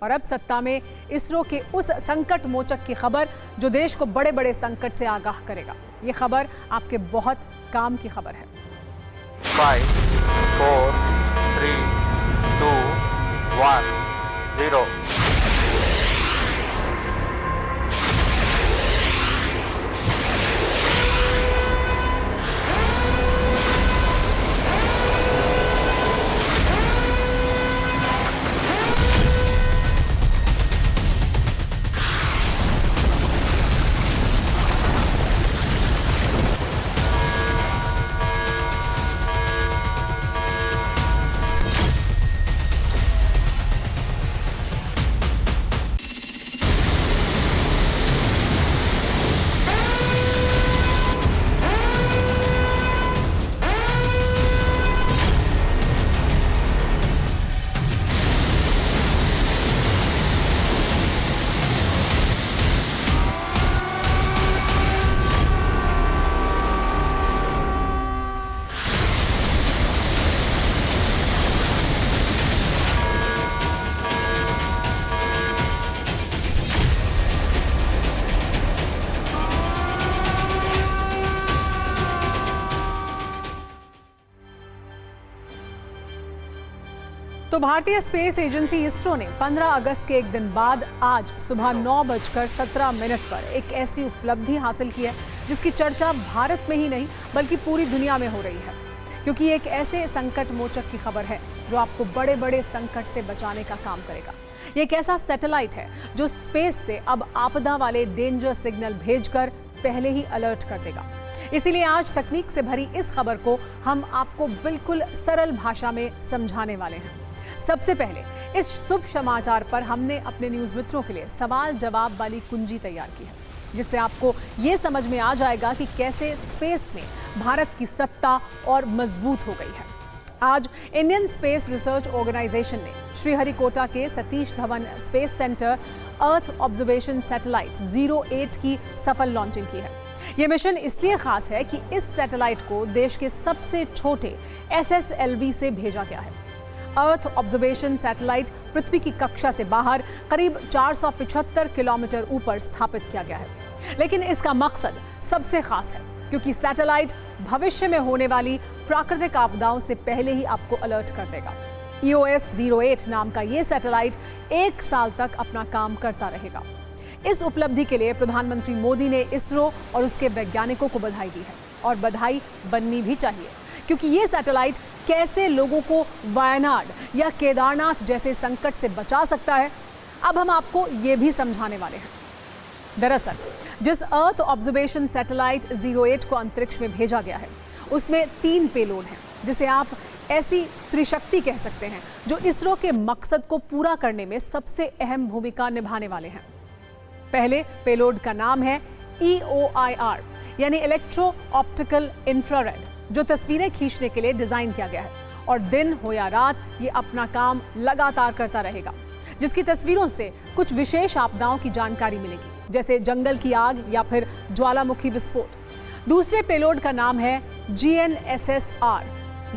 और अब सत्ता में इसरो के उस संकट मोचक की खबर जो देश को बड़े बड़े संकट से आगाह करेगा। ये खबर आपके बहुत काम की खबर है। 5, 4, 3, 2, 1, 0। तो भारतीय स्पेस एजेंसी इसरो ने 15 अगस्त के एक दिन बाद आज सुबह 9:17 पर एक ऐसी उपलब्धि हासिल की है जिसकी चर्चा भारत में ही नहीं बल्कि पूरी दुनिया में हो रही है, क्योंकि एक ऐसे संकट मोचक की खबर है जो आपको बड़े बड़े संकट से बचाने का काम करेगा। ये एक ऐसा सैटेलाइट है जो स्पेस से अब आपदा वाले डेंजर सिग्नल भेजकर पहले ही अलर्ट कर देगा। इसीलिए आज तकनीक से भरी इस खबर को हम आपको बिल्कुल सरल भाषा में समझाने वाले हैं। सबसे पहले इस शुभ समाचार पर हमने अपने न्यूज मित्रों के लिए सवाल जवाब वाली कुंजी तैयार की है, जिससे आपको ये समझ में आ जाएगा कि कैसे स्पेस में भारत की सत्ता और मजबूत हो गई है। आज इंडियन स्पेस रिसर्च ऑर्गेनाइजेशन ने श्रीहरिकोटा के Satish Dhawan space centre earth observation satellite 08 की सफल लॉन्चिंग की है। ये मिशन इसलिए खास है कि इस सैटेलाइट को देश के सबसे छोटे SSLV से भेजा गया है। अर्थ ऑब्जर्वेशन सैटेलाइट पृथ्वी की कक्षा से बाहर करीब 475 किलोमीटर ऊपर स्थापित किया गया है, लेकिन इसका मकसद सबसे खास है क्योंकि सैटेलाइट भविष्य में होने वाली प्राकृतिक आपदाओं से पहले ही आपको अलर्ट कर देगा। EOS 08 नाम का ये सैटेलाइट 1 साल तक अपना काम करता रहेगा। इस उपलब्धि के लिए प्रधानमंत्री मोदी ने इसरो और उसके वैज्ञानिकों को बधाई दी है, और बधाई बननी भी चाहिए, क्योंकि ये सैटेलाइट कैसे लोगों को वायनाड या केदारनाथ जैसे संकट से बचा सकता है, अब हम आपको ये भी समझाने वाले हैं। दरअसल जिस अर्थ ऑब्जर्वेशन सैटेलाइट 08 को अंतरिक्ष में भेजा गया है उसमें 3 पेलोड हैं, जिसे आप ऐसी त्रिशक्ति कह सकते हैं जो इसरो के मकसद को पूरा करने में सबसे अहम भूमिका निभाने वाले हैं। पहले पेलोड का नाम है EOIR यानी इलेक्ट्रो ऑप्टिकल इंफ्रारेड, जो तस्वीरें खींचने के लिए डिजाइन किया गया है और दिन हो या रात ये अपना काम लगातार करता रहेगा, जिसकी तस्वीरों से कुछ विशेष आपदाओं की जानकारी मिलेगी, जैसे जंगल की आग या फिर ज्वालामुखी विस्फोट। दूसरे पेलोड का नाम है GNSS-R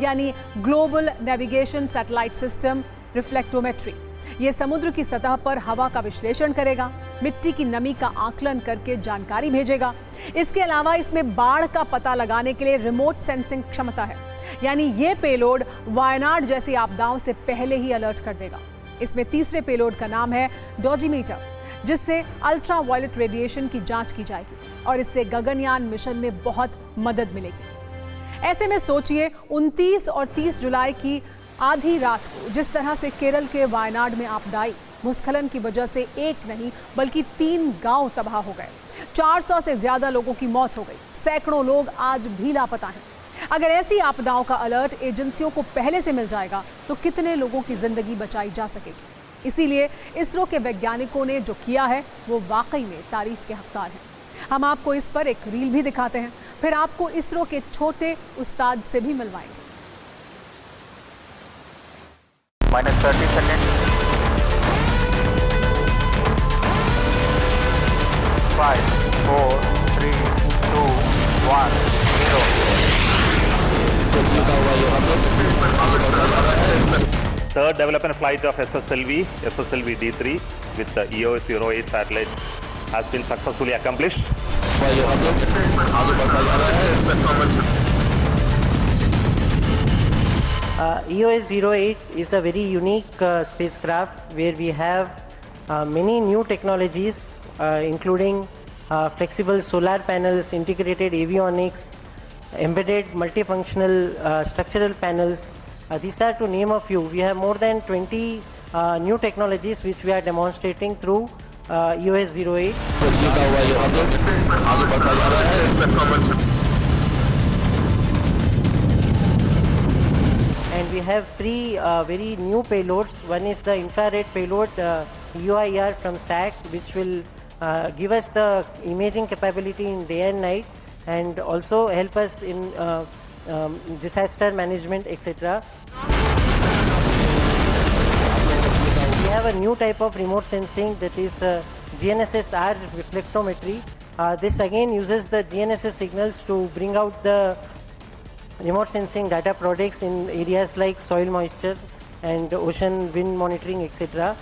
यानी ग्लोबल नेविगेशन सैटेलाइट सिस्टम रिफ्लेक्टोमेट्री। ये समुद्र की सतह पर हवा का विश्लेषण करेगा, मिट्टी की नमी का आकलन करके जानकारी भेजेगा। इसके अलावा इसमें बाढ़ का पता लगाने के लिए रिमोट सेंसिंग क्षमता है, यानी ये पेलोड वायनाड जैसी आपदाओं से पहले ही अलर्ट कर देगा। इसमें तीसरे पेलोड का नाम है डोजीमीटर, जिससे अल्ट्रा वायलेट रेडिएशन की जांच की जाएगी और इससे गगनयान मिशन में बहुत मदद मिलेगी। ऐसे में सोचिए 29 और 30 जुलाई की आधी रात को जिस तरह से केरल के वायनाड में आपदा आई, भूस्खलन की वजह से एक नहीं बल्कि 3 गांव तबाह हो गए, 400 से ज्यादा लोगों की मौत हो गई, सैकड़ों लोग आज भी लापता हैं। अगर ऐसी आपदाओं का अलर्ट एजेंसियों को पहले से मिल जाएगा तो कितने लोगों की जिंदगी बचाई जा सकेगी। इसीलिए इसरो के वैज्ञानिकों ने जो किया है वो वाकई में तारीफ के हकदार है। हम आपको इस पर एक रील भी दिखाते हैं, फिर आपको इसरो के छोटे उस्ताद से भी मिलवाएंगे। -30 second. 5, 4, 3, 2, 1, 0। third development flight of SSLV D3 with the EOS-08 satellite has been successfully accomplished. EOS-08 is a very unique spacecraft where we have many new technologies including flexible solar panels, integrated avionics, embedded multifunctional structural panels. These are to name a few. We have more than 20 new technologies which we are demonstrating through EOS-08. And we have three very new payloads. One is the infrared payload UIR from SAC, which will give us the imaging capability in day and night and also help us in disaster management, etc. We have a new type of remote sensing, that is GNSS-R reflectometry. This again uses the GNSS signals to bring out the remote sensing data products in areas like soil moisture and ocean wind monitoring, etc.